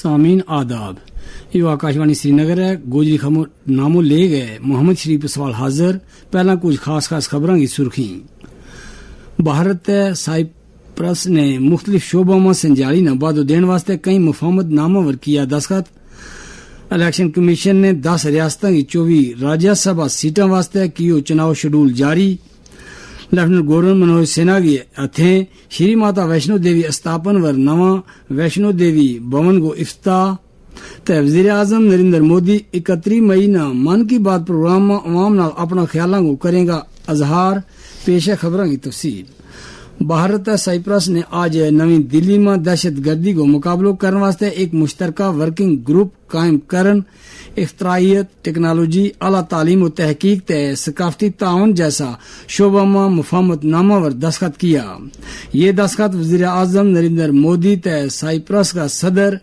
सामीन आदाब, यो आकाशवाणी श्रीनगर है। गोजरी खबर नामो ले गए मोहम्मद शरीफ सवाल हाजिर। पहला कुछ खास खबरों की सुर्खी। भारत साइप्रस ने मुख्तलिफ शोबों में संजाली न वादो देने वास्ते कई मुफाहमत नामों पर किया दस्तखत। इलेक्शन कमीशन ने 10 रियासतों की 24 राज्यसभा सीटों वास्ते कियो चुनाव शेड्यूल जारी। लेफ्टिनेंट गवर्नर मनोज सिन्हा की हथें श्री माता वैष्णो देवी स्थापन वर नवा वैष्णो देवी भवन को इफ्ताह। वज़ीर आज़म नरेंद्र मोदी 31 मई न मन की बात प्रोग्राम में अवाम नाल अपना ख्यालों को करेगा अजहार। पेश है खबरों की तफसील। भारत साइप्रस ने आज नवी दिल्ली में दहशत गर्दी को मुकाबलो करने वास्ते एक मुश्तरका वर्किंग ग्रुप कायम करन, इख्तराइयत, टेक्नोलॉजी, आला तालीम और तहकीक तय सकाफती ताउन जैसा शोबा में मुफाहमत नामा पर दस्तखत किया। ये दस्तखत वज़ीर आज़म नरेंद्र मोदी तय साइप्रस का सदर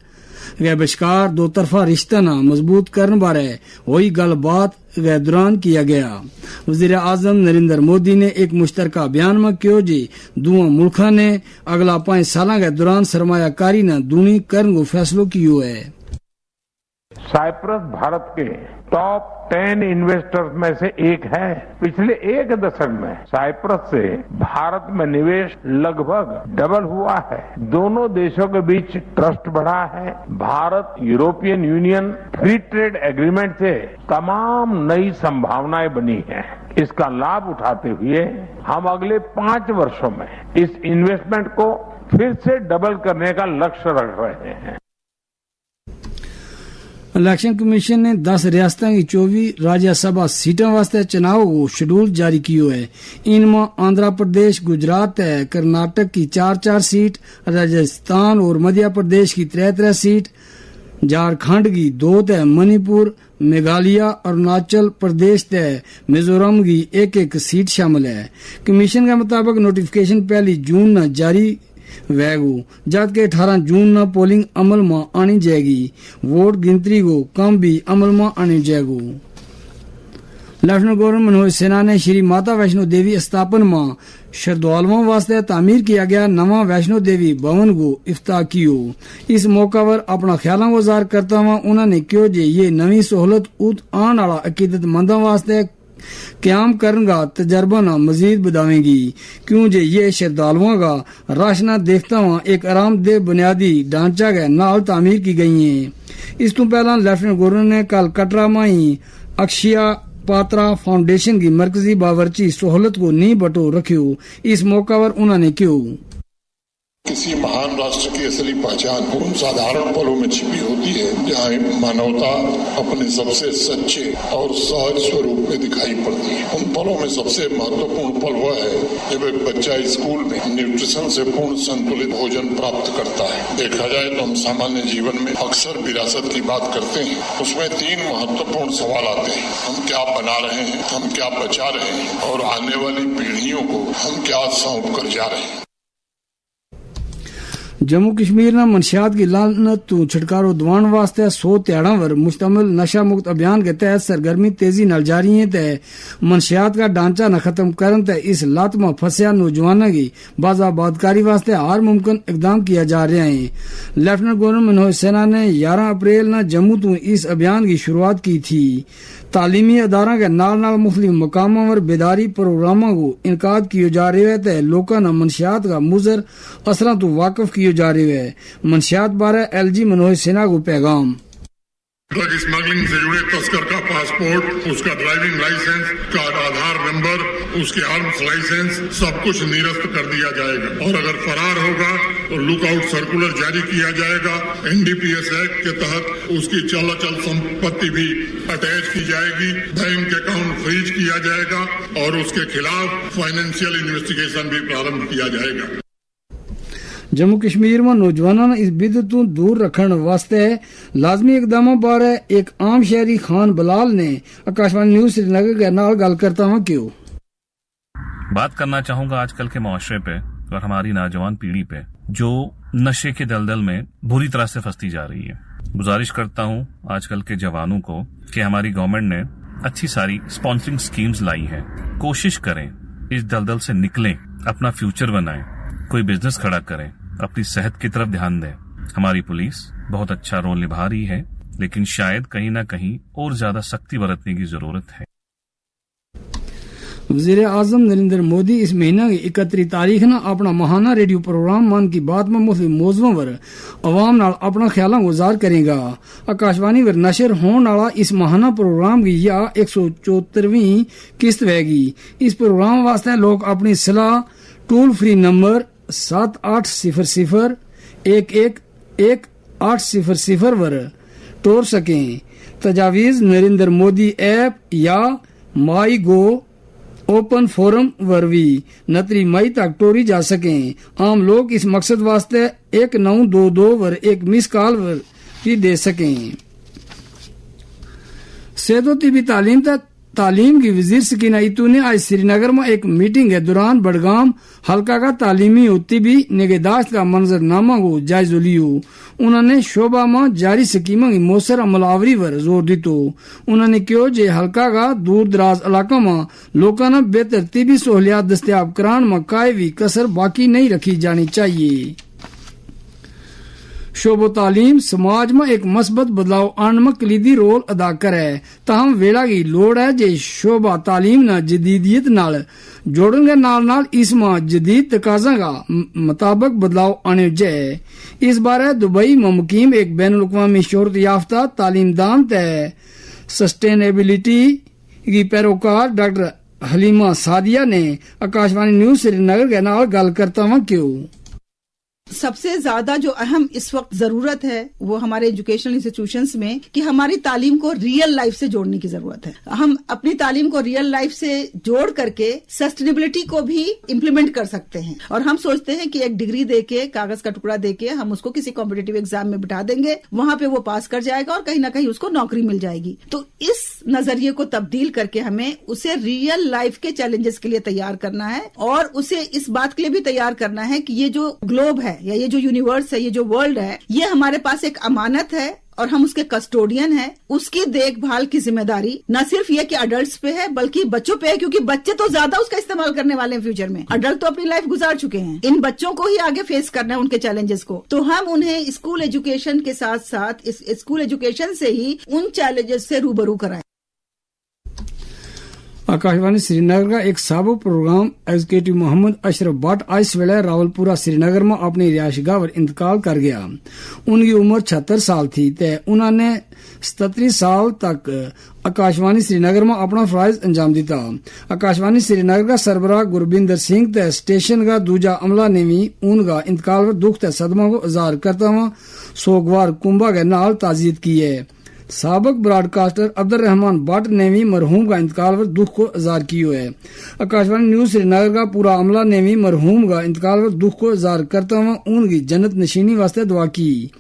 गए बशकार दो तरफा रिश्ता न मजबूत करने बारे हुई गलबात गए दौरान किया गया। वज़ीर आज़म नरेंद्र मोदी ने एक मुश्तरका बयान में क्यों जी दुआ मुल्का ने अगला 5 साल के दौरान सरमायाकारी न दूनी करने को फैसलो कियो है। साइप्रस भारत के टॉप 10 इन्वेस्टर्स में से एक है। पिछले एक दशक में साइप्रस से भारत में निवेश लगभग डबल हुआ है। दोनों देशों के बीच ट्रस्ट बढ़ा है। Bharat European union free trade agreement से तमाम नई संभावनाएं बनी हैं। इसका लाभ उठाते हुए हम अगले 5 वर्षों में इस इन्वेस्टमेंट को फिर से डबल करने का लक्ष्य रख रहे हैं। इलेक्शन कमीशन ने 10 रियासतों की 24 राज्यसभा सीटों वास्ते चुनाव को शेड्यूल जारी कियो है। इनमें आंध्र प्रदेश, गुजरात, कर्नाटक की 4-4 सीट, राजस्थान और मध्य प्रदेश की 3-3 सीट, झारखंड की 2, मणिपुर, मेघालय, अरुणाचल प्रदेश, मिजोरम की 1-1 सीट शामिल है। कमीशन के मुताबिक नोटिफिकेशन 1 जून न जारी वैगो जबकि 18 जून न पोलिंग अमल में आनी जाएगी। वोट गिनती को कम भी अमल में आनी जाएगो। लेफ्टिनेंट गवर्नर मनोज सिन्हा ने श्री माता वैष्णो देवी स्थापन में श्रद्धालुओं वास्ते तामीर किया गया नवा वैष्णो देवी भवन को इफ्ताह कियो। इस मौका पर अपना ख्यालों को जाहिर करता हुआ उन्होंने क्यों जे ये नवी सहूलत आने वाला अकीदतमंदों वास्ते क्याम करने का तजर्बा न मजीद बढ़ावेगी। क्यों जे ये श्रद्धालुओं का राशना देखता हुआ एक आरामदेह बुनियादी ढांचा के नाल तामीर की गई है। इस तो पहला लेफ्टिनेंट गवर्नर ने कल कटरा में ही अक्षया पात्रा फाउंडेशन की मरकजी बावर्ची सहूलत को नींव बटो रखियो। इस मौका पर उन्होंने क्यों किसी महान राष्ट्र की असली पहचान उन साधारण पलों में छिपी होती है जहाँ मानवता अपने सबसे सच्चे और सहज स्वरूप में दिखाई पड़ती है। उन पलों में सबसे महत्वपूर्ण पल वह है जब एक बच्चा स्कूल में न्यूट्रिशन से पूर्ण संतुलित भोजन प्राप्त करता है। देखा जाए तो हम सामान्य जीवन में अक्सर विरासत की बात करते हैं। उसमें 3 महत्वपूर्ण सवाल आते हैं। हम क्या बना रहे हैं, हम क्या बचा रहे हैं और आने वाली पीढ़ियों को हम क्या सौंप कर जा रहे हैं। जम्मू कश्मीर में मनशियात की लानत तो छुटकारो दिवाण वास्ते 100 ध्याड़ा पर मुश्तमिल नशा मुक्त अभियान के तहत सरगर्मी तेजी नाल जारी है। तय मनशियात का ढांचा न खत्म करन ते इस लत में फंसिया नौजवानों की बाजाबादकारी वास्ते हर मुमकिन इकदाम किया जा रहा है। लेफ्टिनेंट गवर्नर मनोज सिन्हा ने 11 अप्रैल न जम्मू तो इस अभियान की शुरुआत की थी। तालीमी अदारा के नाल मुख्तलिफ मकामों पर बेदारी प्रोग्रामों को इनकाद किए जा रहे हैं। लोगों ने मनशियात का मुजर असर तो वाकिफ किए जा रहे हैं। मनशियात बारे LG मनोज सिन्हा को पैगाम। ड्रग स्मगलिंग से जुड़े तस्कर का पासपोर्ट, उसका ड्राइविंग लाइसेंस, का आधार नंबर, उसके आर्म्स लाइसेंस सब कुछ निरस्त कर दिया जाएगा और अगर फरार होगा तो लुकआउट सर्कुलर जारी किया जाएगा। NDPS एक्ट के तहत उसकी चल संपत्ति भी अटैच की जाएगी। बैंक अकाउंट फ्रीज किया जाएगा और उसके खिलाफ फाइनेंशियल इन्वेस्टिगेशन भी प्रारंभ किया जाएगा। जम्मू कश्मीर में नौजवानों ने इस बिदत तो दूर रखने वास्ते लाजमी इकदामों बारे एक आम शहरी खान बलाल ने आकाशवाणी न्यूज श्रीनगर के नाल गल करता हूं क्यों बात करना चाहूंगा आजकल के मुआशरे पे और हमारी नौजवान पीढ़ी पे जो नशे के दलदल में बुरी तरह से फंसती जा रही है। गुजारिश करता हूं आजकल के जवानों को कि हमारी गवर्नमेंट ने अच्छी सारी स्पॉन्सरिंग स्कीम्स लाई है। कोशिश करें इस दलदल से निकलें, अपना फ्यूचर बनाएं, कोई बिजनेस खड़ा करें, अपनी सेहत की तरफ ध्यान दें। हमारी पुलिस बहुत अच्छा रोल निभा रही है, लेकिन शायद कहीं ना कहीं और ज्यादा सख्ती बरतने की जरूरत है। वजीर आजम नरेंद्र मोदी इस महीना की 31 तारीख न अपना महाना रेडियो प्रोग्राम मन की बात में मुख्तलिफ मौजूओं पर अवाम नाल अपना ख्यालां गुजार करेगा। आकाशवाणी पर नशर होने वाला इस महाना प्रोग्राम की यह 174वीं किस्त होगी। इस प्रोग्राम वास्ते लोग अपनी सलाह टोल फ्री नंबर 7800 111800 पर टोर सकें। तजावीज नरेंद्र मोदी ऐप या माई गो ओपन फोरम पर भी 29 मई तक टोरी जा सकें। आम लोग इस मकसद वास्ते 1922 पर एक मिस कॉल पर भी दे सकें। सेहत व तिबी तालीम की वजीर सकीना इतू ने आज श्रीनगर में एक मीटिंग के दौरान बडगाम हल्का का तालीमी और तिबी निगहदाश्त का मंजरनामा को जायजा लियो। उन्होंने शोबा में जारी स्कीमों की मौसर अमलावरी पर जोर दितो। उन्होंने कहो जे हल्का का दूर दराज इलाकों में लोगों ने बेहतर तिबी सहूलियात दस्तियाब कराने में कोई भी कसर बाकी नहीं रखी जानी चाहिए। शोबो तालीम समाज में एक मस्बत बदलाव आने में कलीदी रोल अदा करे। ताहम वेला की लोड़ है जे शोबा तालीम न जदीदियत नाल जोड़न के नाल इसमें जदीद तकाजा का मुताबिक बदलाव आने जाए। इस बारे दुबई में मुकीम एक बैनुल अक़वामी शोहरत याफ्ता तालीमदान तय सस्टेनेबिलिटी की पैरोकार डॉक्टर हलीमा सादिया ने आकाशवाणी न्यूज श्रीनगर के नाल गल करता हुआ क्यों सबसे ज्यादा जो अहम इस वक्त जरूरत है वो हमारे एजुकेशनल इंस्टीट्यूशंस में कि हमारी तालीम को रियल लाइफ से जोड़ने की जरूरत है। हम अपनी तालीम को रियल लाइफ से जोड़ करके सस्टेनेबिलिटी को भी इम्प्लीमेंट कर सकते हैं। और हम सोचते हैं कि एक डिग्री देके कागज का टुकड़ा देके हम उसको किसी कॉम्पिटिटिव एग्जाम में बिठा देंगे, वहां पे वो पास कर जाएगा और कहीं ना कहीं उसको नौकरी मिल जाएगी। तो इस नजरिए को तब्दील करके हमें उसे रियल लाइफ के चैलेंजेस के लिए तैयार करना है और उसे इस बात के लिए भी तैयार करना है कि ये जो ग्लोब है या ये जो यूनिवर्स है, ये जो वर्ल्ड है, ये हमारे पास एक अमानत है और हम उसके कस्टोडियन हैं। उसकी देखभाल की जिम्मेदारी न सिर्फ ये कि अडल्ट्स पे है बल्कि बच्चों पे है, क्योंकि बच्चे तो ज्यादा उसका इस्तेमाल करने वाले हैं फ्यूचर में। अडल्ट तो अपनी लाइफ गुजार चुके हैं, इन बच्चों को ही आगे फेस करना है उनके चैलेंजेस को। तो हम उन्हें स्कूल एजुकेशन के साथ साथ इस स्कूल एजुकेशन से ही उन चैलेंजेस से रूबरू कराएं। आकाशवाणी श्रीनगर का एक साबुक प्रोग्राम एग्जीक्यूटिव मोहम्मद अशरफ भट्ट आज सवेला रावलपुरा श्रीनगर में अपनी रिहायशगाह पर इंतकाल कर गया। उनकी उम्र 76 साल थी। उन्होंने 37 साल तक आकाशवाणी श्रीनगर में अपना फराइज अंजाम दिता। आकाशवाणी श्रीनगर का सरबराह गुरबिंदर सिंह ते स्टेशन का दूजा अमला ने भी उनका इंतकाल पर दुख ते सदमा को इजहार करता हुआ सोगवार कुंभा के नाल ताज़ियत की है। साबिक ब्रॉडकास्टर अब्दुल रहमान भट्ट ने भी मरहूम का इंतकाल पर दुख को इजहार किया है। आकाशवाणी न्यूज श्रीनगर का पूरा अमला ने भी मरहूम का इंतकाल पर दुख को इजहार करता हुआ उनकी जन्नत नशीनी वास्ते दुआ की।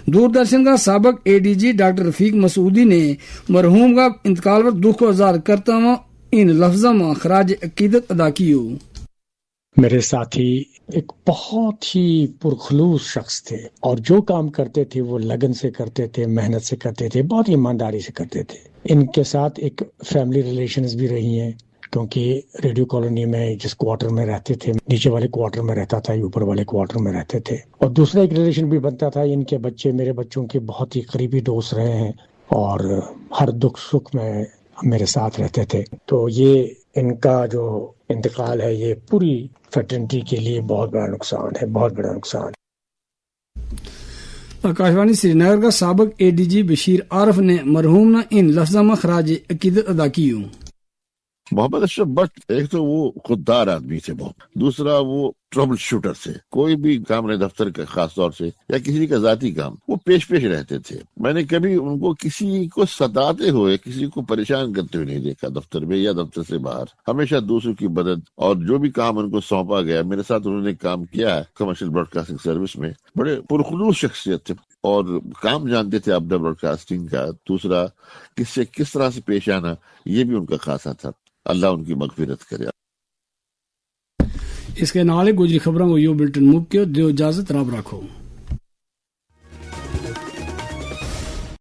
दूरदर्शन का साबिक एडीजी डॉक्टर रफीक मसूदी ने मरहूम का इंतकाल पर दुख को इजहार करता हुआ इन लफ्ज़ों में खराज अकीदत अदा की। मेरे साथी एक बहुत ही पुरखलूस शख्स थे और जो काम करते थे वो लगन से करते थे, मेहनत से करते थे, बहुत ईमानदारी से करते थे। इनके साथ एक फैमिली रिलेशंस भी रही हैं, क्योंकि रेडियो कॉलोनी में जिस क्वार्टर में रहते थे, नीचे वाले क्वार्टर में रहता था, ऊपर वाले क्वार्टर में रहते थे। और दूसरा एक रिलेशन भी बनता था। इनके बच्चे मेरे बच्चों के बहुत ही करीबी दोस्त रहे हैं और हर दुख सुख में मेरे साथ रहते थे। तो ये इनका जो इंतकाल है ये पूरी फैटर्निटी के लिए बहुत बड़ा नुकसान है, बहुत बड़ा नुकसान। आकाशवाणी श्रीनगर का साबिक एडीजी बशीर आरफ ने मरहूम ने इन लफ्ज़ों में खराज अकीदत अदा की। मोहम्मद अशरफ भट्ट एक तो वो खुददार आदमी थे बहुत, दूसरा वो ट्रबल शूटर थे। कोई भी काम रहे दफ्तर का खास तौर से या किसी का जाती काम, वो पेश रहते थे। मैंने कभी उनको किसी को सताते हुए, किसी को परेशान करते हुए नहीं देखा दफ्तर में या दफ्तर से बाहर। हमेशा दूसरों की मदद और जो भी काम उनको सौंपा गया, मेरे साथ उन्होंने काम किया है कमर्शियल ब्रॉडकास्टिंग सर्विस में। बड़े पुरखलूस शख्सियत थे और काम जानते थे अपना ब्रॉडकास्टिंग का। दूसरा किससे किस तरह से पेश आना, ये भी उनका खासा था। अल्लाह उनकी मगफिरत करे। इसके नाले गुजरी खबरों को यो बुलेटिन मुक्त दियो इजाजत रब रखो।